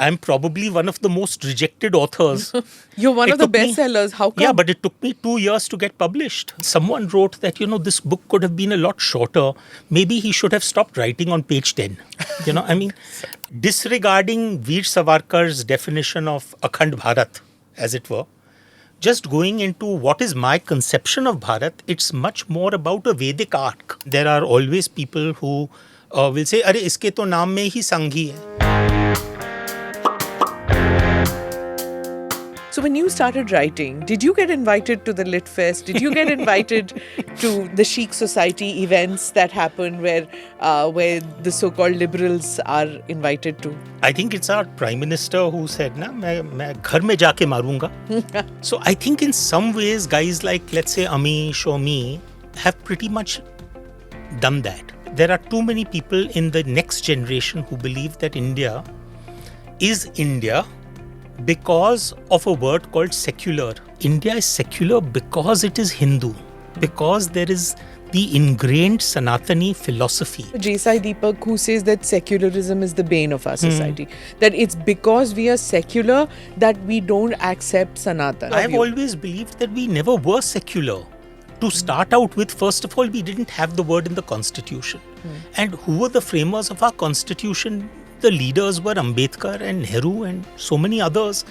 I'm probably one of the most rejected authors. You're one of the bestsellers. How come? Yeah, but it took me 2 years to get published. Someone wrote that, this book could have been a lot shorter. Maybe he should have stopped writing on page 10. Disregarding Veer Savarkar's definition of Akhand Bharat, as it were, just going into what is my conception of Bharat, it's much more about a Vedic arc. There are always people who will say, "Arey, iske to naam mein hi Sanghi hai." So when you started writing, did you get invited to the Lit Fest? Did you get invited to the Chic Society events that happen where the so-called liberals are invited to? I think it's our Prime Minister who said, मैं घर में जाके मारूंगा. So I think in some ways, guys like, let's say, Amish or me have pretty much done that. There are too many people in the next generation who believe that India is India because of a word called secular. India is secular because it is Hindu, because there is the ingrained Sanatani philosophy. J.Sai Deepak, who says that secularism is the bane of our society, that it's because we are secular that we don't accept Sanatan. I've always believed that we never were secular. To start out with, first of all, we didn't have the word in the Constitution. And who were the framers of our Constitution? The leaders were Ambedkar and Nehru and so many others.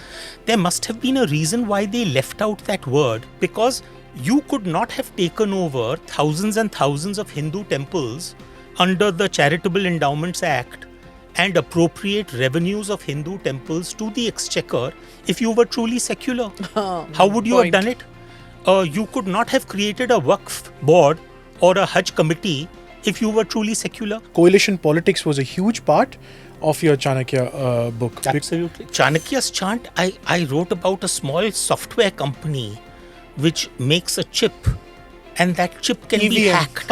There must have been a reason why they left out that word, because you could not have taken over thousands and thousands of Hindu temples under the Charitable Endowments Act and appropriate revenues of Hindu temples to the exchequer if you were truly secular. How would you have done it? You could not have created a Waqf board or a Hajj committee if you were truly secular. Coalition politics was a huge part of your Chanakya book. Absolutely. Chanakya's chant, I wrote about a small software company which makes a chip, and that chip can be hacked.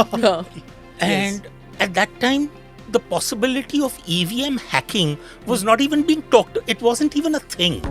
And at that time, the possibility of EVM hacking was not even being talked. It wasn't even a thing.